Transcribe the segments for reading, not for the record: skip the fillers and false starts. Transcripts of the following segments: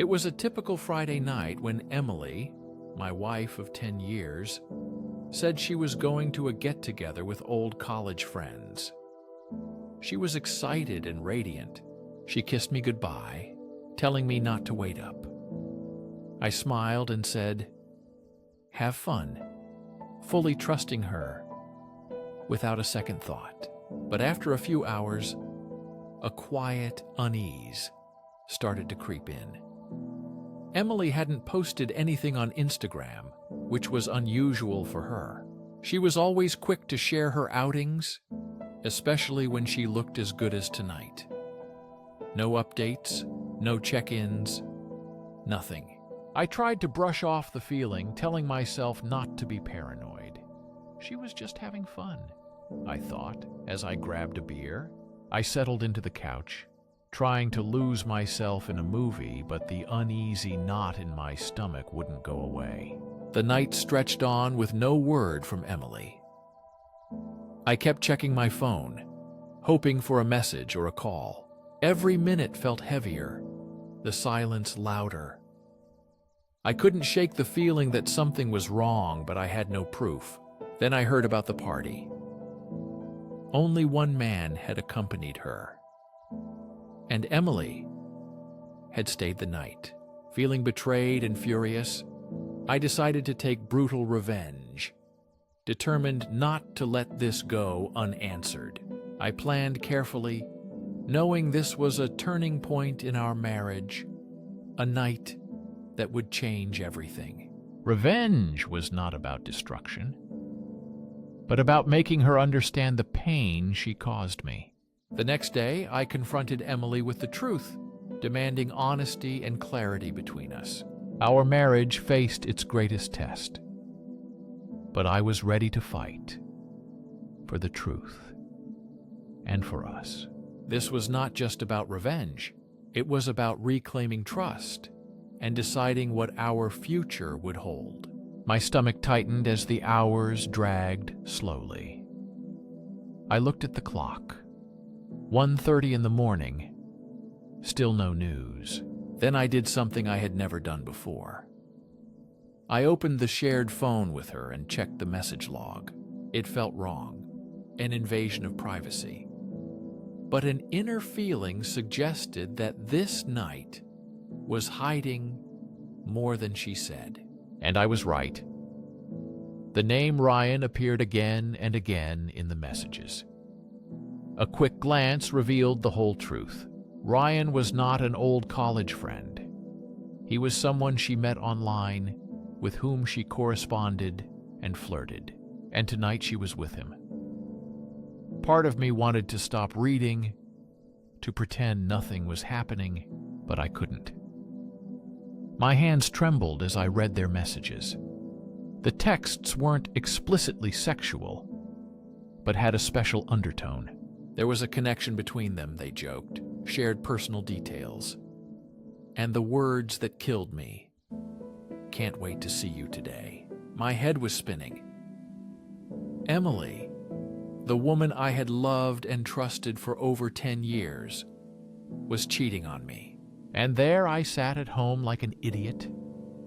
It was a typical Friday night when Emily, my wife of 10 years, said she was going to a get-together with old college friends. She was excited and radiant. She kissed me goodbye, telling me not to wait up. I smiled and said, "Have fun," fully trusting her, without a second thought. But after a few hours, a quiet unease started to creep in. Emily hadn't posted anything on Instagram, which was unusual for her. She was always quick to share her outings, especially when she looked as good as tonight. No updates, no check-ins, nothing. I tried to brush off the feeling, telling myself not to be paranoid. She was just having fun, I thought, as I grabbed a beer. I settled into the couch, trying to lose myself in a movie, but the uneasy knot in my stomach wouldn't go away. The night stretched on with no word from Emily. I kept checking my phone, hoping for a message or a call. Every minute felt heavier, the silence louder. I couldn't shake the feeling that something was wrong, but I had no proof. Then I heard about the party. Only one man had accompanied her, and Emily had stayed the night. Feeling betrayed and furious, I decided to take brutal revenge, determined not to let this go unanswered. I planned carefully, knowing this was a turning point in our marriage, a night that would change everything. Revenge was not about destruction, but about making her understand the pain she caused me. The next day, I confronted Emily with the truth, demanding honesty and clarity between us. Our marriage faced its greatest test, but I was ready to fight for the truth and for us. This was not just about revenge. It was about reclaiming trust and deciding what our future would hold. My stomach tightened as the hours dragged slowly. I looked at the clock. 1:30 in the morning. Still no news. Then I did something I had never done before. I opened the shared phone with her and checked the message log. It felt wrong, an invasion of privacy. But an inner feeling suggested that this night was hiding more than she said. And I was right. The name Ryan appeared again and again in the messages. A quick glance revealed the whole truth. Ryan was not an old college friend. He was someone she met online, with whom she corresponded and flirted. And tonight she was with him. Part of me wanted to stop reading, to pretend nothing was happening, but I couldn't. My hands trembled as I read their messages. The texts weren't explicitly sexual, but had a special undertone. There was a connection between them, they joked, shared personal details. And the words that killed me. "Can't wait to see you today." My head was spinning. Emily, the woman I had loved and trusted for over 10 years, was cheating on me. And there I sat at home like an idiot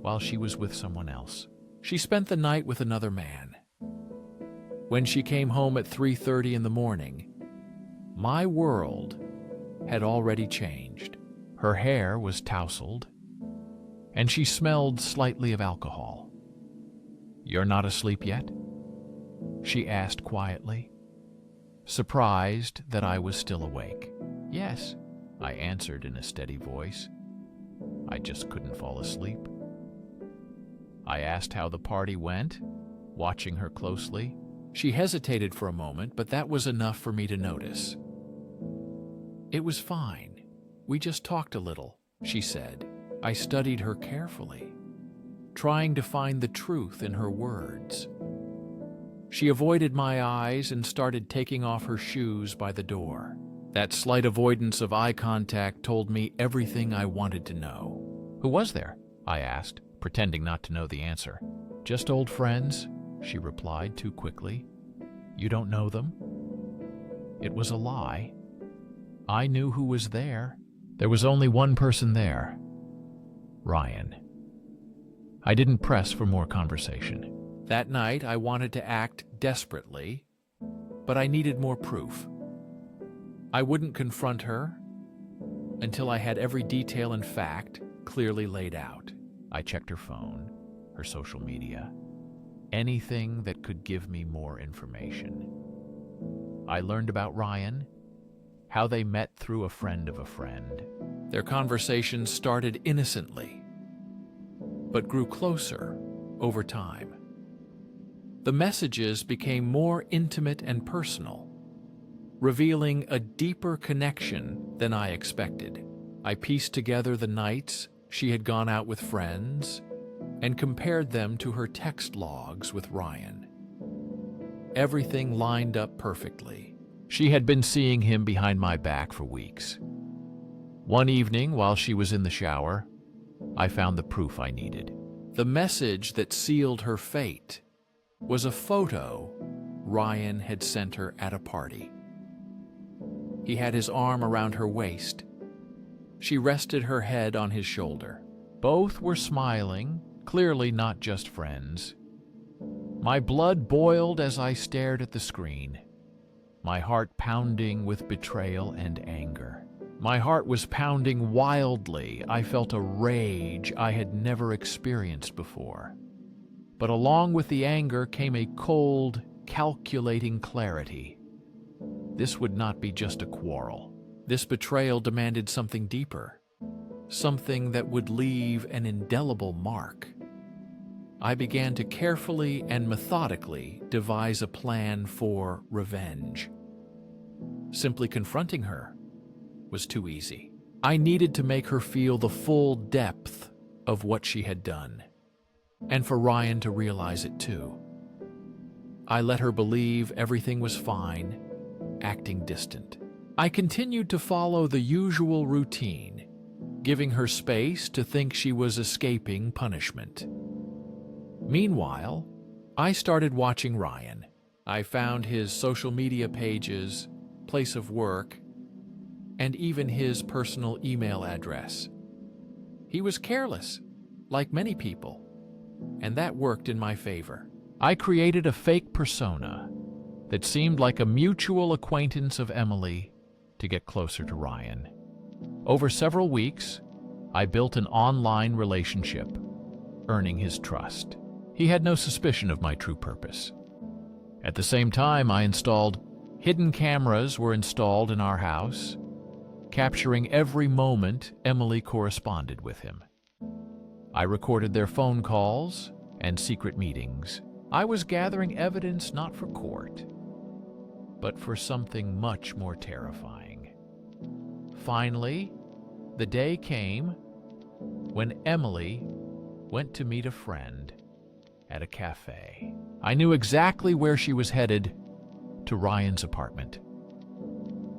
while she was with someone else. She spent the night with another man. When she came home at 3:30 in the morning, my world had already changed. Her hair was tousled, and she smelled slightly of alcohol. "You're not asleep yet?" she asked quietly, surprised that I was still awake. "Yes," I answered in a steady voice. I just couldn't fall asleep. I asked how the party went, watching her closely. She hesitated for a moment, but that was enough for me to notice. "It was fine. We just talked a little," she said. I studied her carefully, trying to find the truth in her words. She avoided my eyes and started taking off her shoes by the door. That slight avoidance of eye contact told me everything I wanted to know. "Who was there?" I asked, pretending not to know the answer. "Just old friends," she replied too quickly. "You don't know them?" It was a lie. I knew who was there. There was only one person there. Ryan. I didn't press for more conversation. That night, I wanted to act desperately, but I needed more proof. I wouldn't confront her until I had every detail and fact clearly laid out. I checked her phone, her social media, anything that could give me more information. I learned about Ryan, how they met through a friend of a friend. Their conversation started innocently, but grew closer over time. The messages became more intimate and personal, revealing a deeper connection than I expected. I pieced together the nights she had gone out with friends and compared them to her text logs with Ryan. Everything lined up perfectly. She had been seeing him behind my back for weeks. One evening, while she was in the shower, I found the proof I needed. The message that sealed her fate was a photo Ryan had sent her at a party. He had his arm around her waist. She rested her head on his shoulder. Both were smiling, clearly not just friends. My blood boiled as I stared at the screen, my heart pounding with betrayal and anger. My heart was pounding wildly. I felt a rage I had never experienced before. But along with the anger came a cold, calculating clarity. This would not be just a quarrel. This betrayal demanded something deeper, something that would leave an indelible mark. I began to carefully and methodically devise a plan for revenge. Simply confronting her was too easy. I needed to make her feel the full depth of what she had done, and for Ryan to realize it too. I let her believe everything was fine, acting distant. I continued to follow the usual routine, giving her space to think she was escaping punishment. Meanwhile, I started watching Ryan. I found his social media pages, place of work, and even his personal email address. He was careless, like many people, and that worked in my favor. I created a fake persona that seemed like a mutual acquaintance of Emily to get closer to Ryan. Over several weeks, I built an online relationship, earning his trust. He had no suspicion of my true purpose. At the same time, hidden cameras were installed in our house, capturing every moment Emily corresponded with him. I recorded their phone calls and secret meetings. I was gathering evidence not for court, but for something much more terrifying. Finally, the day came when Emily went to meet a friend at a cafe. I knew exactly where she was headed, to Ryan's apartment.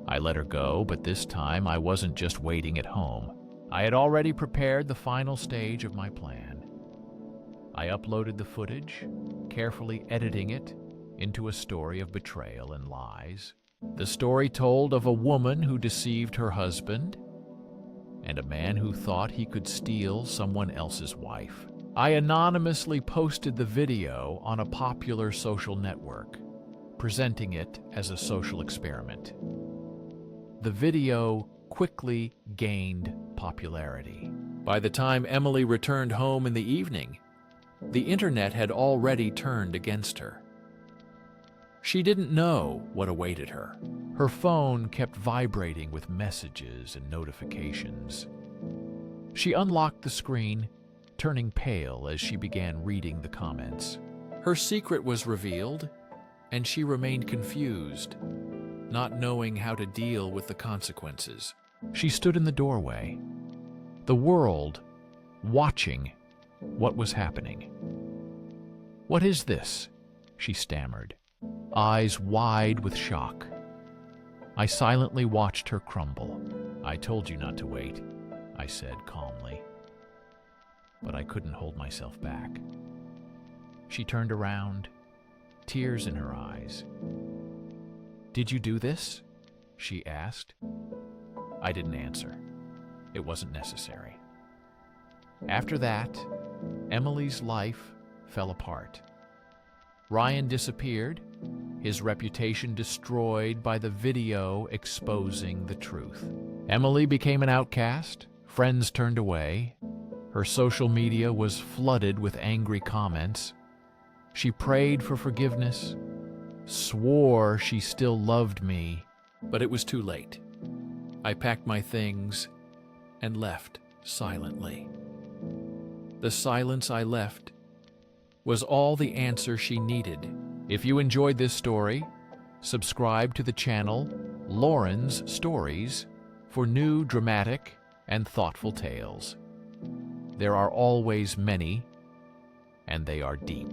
I let her go, but this time I wasn't just waiting at home. I had already prepared the final stage of my plan. I uploaded the footage, carefully editing it into a story of betrayal and lies. The story told of a woman who deceived her husband and a man who thought he could steal someone else's wife. I anonymously posted the video on a popular social network, presenting it as a social experiment. The video quickly gained popularity. By the time Emily returned home in the evening, the internet had already turned against her. She didn't know what awaited her. Her phone kept vibrating with messages and notifications. She unlocked the screen, turning pale as she began reading the comments. Her secret was revealed, and she remained confused, not knowing how to deal with the consequences. She stood in the doorway, the world watching what was happening. "What is this?" she stammered, eyes wide with shock. I silently watched her crumble. "I told you not to wait," I said calmly. But I couldn't hold myself back. She turned around, tears in her eyes. "Did you do this?" she asked. I didn't answer. It wasn't necessary. After that, Emily's life fell apart. Ryan disappeared, his reputation destroyed by the video exposing the truth. Emily became an outcast, friends turned away, her social media was flooded with angry comments. She prayed for forgiveness, swore she still loved me, but it was too late. I packed my things and left silently. The silence I left was all the answer she needed. If you enjoyed this story, subscribe to the channel Lauren's Stories for new dramatic and thoughtful tales. There are always many, and they are deep.